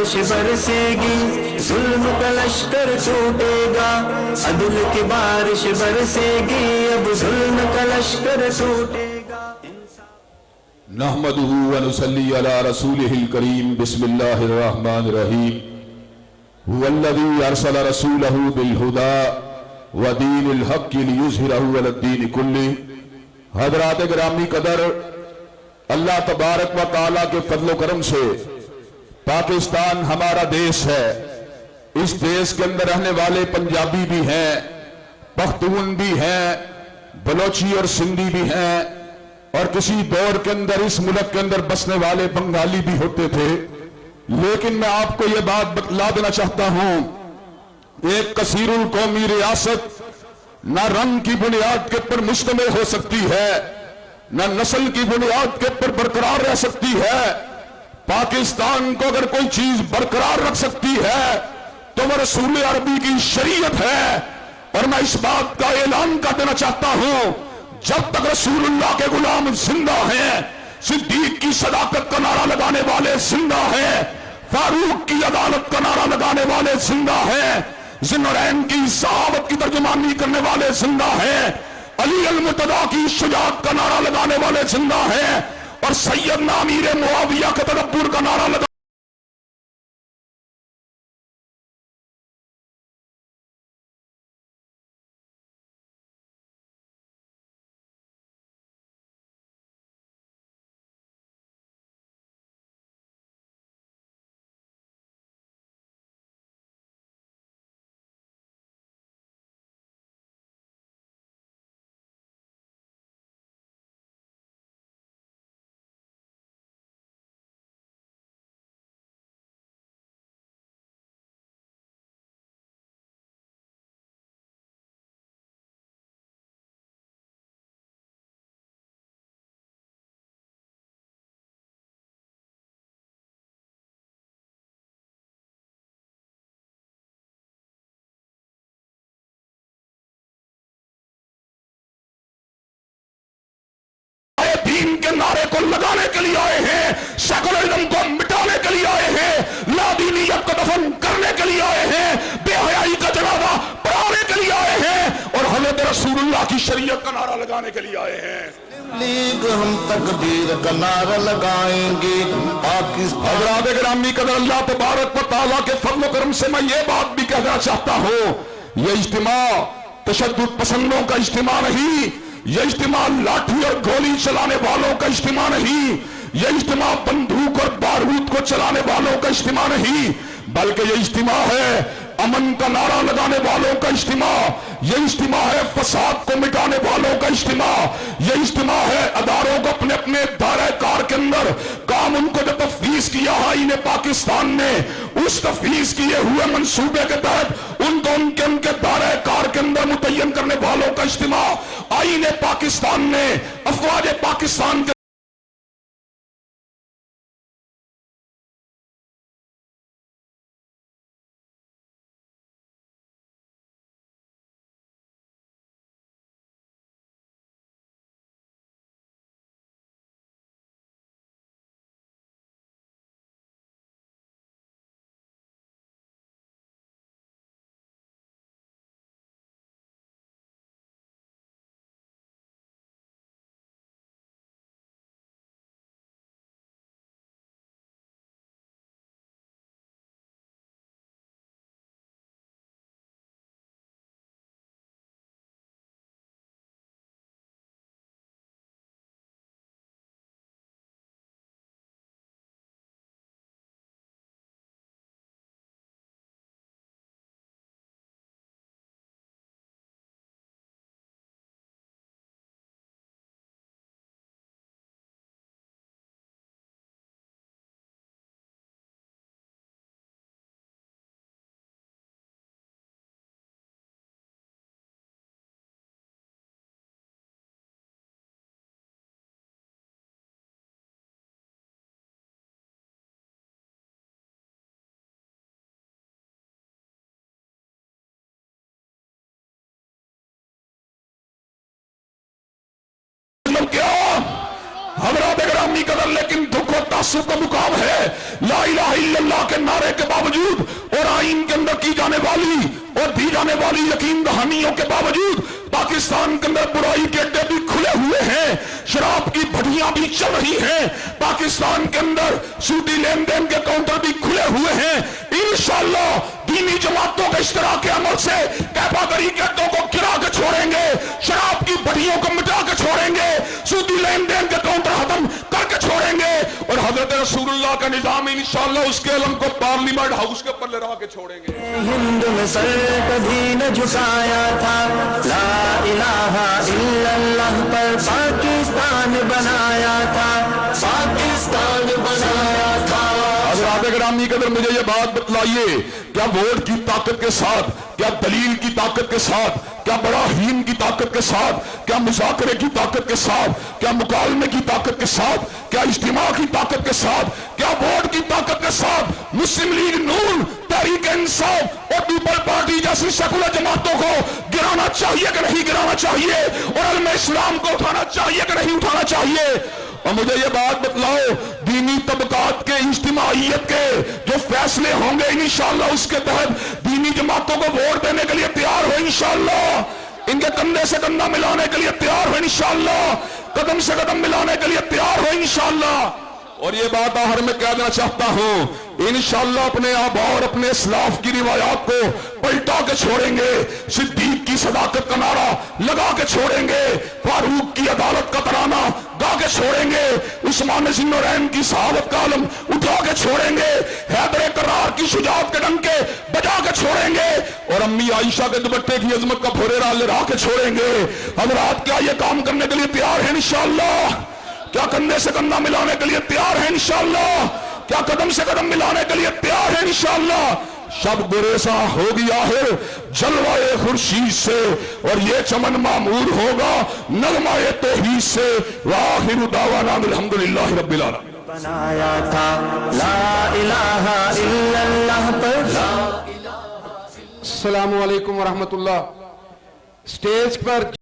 بارش برسے گی، ظلم کا لشکر ٹوٹے گا، عدل کی بارش برسے گی، اب ظلم کا لشکر ٹوٹے گا۔ نحمدہ ونصلی علی رسولہ الکریم، بسم اللہ الرحمن الرحیم۔ هو الذی ارسل رسولہ بالہدی ودین الحق لیظہرہ علی الدین کلہ۔ حضرات گرامی قدر، اللہ تبارک و تعالیٰ کے فضل و کرم سے پاکستان ہمارا دیش ہے۔ اس دیش کے اندر رہنے والے پنجابی بھی ہیں، پختون بھی ہیں، بلوچی اور سندھی بھی ہیں، اور کسی دور کے اندر اس ملک کے اندر بسنے والے بنگالی بھی ہوتے تھے۔ لیکن میں آپ کو یہ بات بتلا دینا چاہتا ہوں، ایک کثیر القومی ریاست نہ رنگ کی بنیاد کے اوپر مشتمل ہو سکتی ہے، نہ نسل کی بنیاد کے اوپر برقرار رہ سکتی ہے۔ پاکستان کو اگر کوئی چیز برقرار رکھ سکتی ہے تو وہ رسول عربی کی شریعت ہے۔ اور میں اس بات کا اعلان کر دینا چاہتا ہوں، جب تک رسول اللہ کے غلام زندہ ہیں، صدیق کی صداقت کا نعرہ لگانے والے زندہ ہیں، فاروق کی عدالت کا نعرہ لگانے والے زندہ ہیں، ذی النورین کی صحابت کی ترجمانی کرنے والے زندہ ہیں، علی المرتضیٰ کی شجاعت کا نعرہ لگانے والے زندہ ہیں، اور سیدنا امیر معاویہ کے تدبر کا نعرہ لگانے دین کے نعرے کو لگانے کے لیے آئے ہیں، سیکولرزم کو مٹانے کے لیے آئے ہیں، لا دینیت کو دفن کرنے کے لیے آئے ہیں، بے حیائی کا جنازہ پڑھانے کے لیے آئے ہیں، اور حضرت رسول اللہ کی شریعت کا نعرہ لگانے کے لیے آئے ہیں۔ لیگ ہم تقدیر کا نعرہ لگائیں گے پاکستان۔ حضرات گرامی قدر، اللہ تبارک و تعالیٰ کے فضل و کرم سے میں یہ بات بھی کہنا چاہتا ہوں، یہ اجتماع تشدد پسندوں کا اجتماع نہیں، یہ اجتماع لاٹھی اور گولی چلانے والوں کا اجتماع نہیں، یہ اجتماع بندوق اور بارود کو چلانے والوں کا اجتماع نہیں، بلکہ یہ اجتماع ہے امن کا نعرہ لگانے والوں کا اجتماع، یہ اجتماع ہے فساد کو مٹانے والوں کا اجتماع، یہ اجتماع ہے اداروں کو اپنے اپنے دائرہ کار کے اندر کام ان کو جو تفویض کیا آئین پاکستان نے، اس تفویض کیے ہوئے منصوبے کے تحت ان کو ان کے دائرہ کار کے اندر متعین کرنے والوں کا اجتماع آئین پاکستان نے افواج پاکستان کے हज़रात गिरामी कदर, लेकिन दुख और तासुब का मुकाम है ला इलाहा इल्लल्लाह के नारे के बावजूद और आइन के अंदर की जाने वाली और दी जाने वाली यकीन दहानियों के बावजूद पाकिस्तान के अंदर बुराई के अड्डे भी खुले हुए हैं, शराब की भट्टियां भी चल रही हैं, पाकिस्तान के अंदर सूदी लेन देन के काउंटर भी खुले हुए हैं। इंशाअल्लाह दीनी जमातों के इश्तराक के अमल से कैफागरी के अड्डों को गिरा के छोड़ेंगे, शराब की भट्टियों को मिटा के छोड़ेंगे, सूदी लेन देन के काउंटर खत्म करके छोड़ेंगे और हजरत रसूलुल्लाह का निजाम इंशाअल्लाह उसके अलम को पार्लियामेंट हाउस के ऊपर लहरा के छोड़ेंगे। हिंद में सर कभी न झुकाया था, ला इलाहा इल्लल्लाह पर पाकिस्तान बनाया था, पाकिस्तान बनाया था। हज़रात गिरामी कदर, मुझे ये बात बतलाइए, क्या वोट की ताकत के साथ, क्या दलील की ताकत के साथ, क्या बराहीन की ताकत के साथ, क्या मुज़ाकरे की ताकत के साथ, क्या मुकालमे की ताकत के साथ, क्या इज्तिमा की ताकत के साथ, क्या वोट की ताकत के साथ मुस्लिम लीग नून, तहरीक इंसाफ और पीपल पार्टी जैसी सेकुलर जमातों को गिराना चाहिए कि नहीं गिराना चाहिए, और अलम इस्लाम को उठाना चाहिए कि नहीं उठाना चाहिए? और मुझे ये बात बतलाओ, दीनी तबकात के इज्तिमाइयत के जो फैसले होंगे इंशाअल्लाह उसके तहत दीनी जमातों को वोट देने के लिए तैयार हो इंशाअल्लाह, इनके कंधे से कंधा मिलाने के लिए तैयार हो इंशाअल्लाह, कदम से कदम मिलाने के लिए तैयार हो इंशाअल्लाह। और ये बात आखिर में कह देना चाहता हूं, इंशाअल्लाह अपने आबा और अपने इस्लाफ की रिवायात को पलटा के छोड़ेंगे, सिद्दीक की सदाकत का नारा लगा के छोड़ेंगे, फारूक की अदालत का तराना गा के छोड़ेंगे, उस्मान ज़िन्नुरैन की सहाबत का आलम उठा के छोड़ेंगे, हैदर करार की शुजाअत के डंके बजा के छोड़ेंगे और अम्मी आयशा के दुपट्टे की अजमत का फुरेरा लहरा के छोड़ेंगे। हज़रात क्या ये काम करने के लिए तैयार है इंशाअल्लाह? क्या कंधे से कंधा मिलाने के लिए तैयार है इंशाअल्लाह? क्या कदम से कदम मिलाने के लिए तैयार है इंशाअल्लाह? शब गुरेज़ा होगी आखिर जलवाए खुर्शीद से और ये चमन मामूर होगा नगमाए तौहीद से। वाहिर दावाना अल्हम्दुलिल्लाहि रब्बिल आलमीन। बनाया था ला इलाहा इल्लल्लाह पर। अस्सलामु अलैकुम वरहमतुल्लाह। स्टेज पर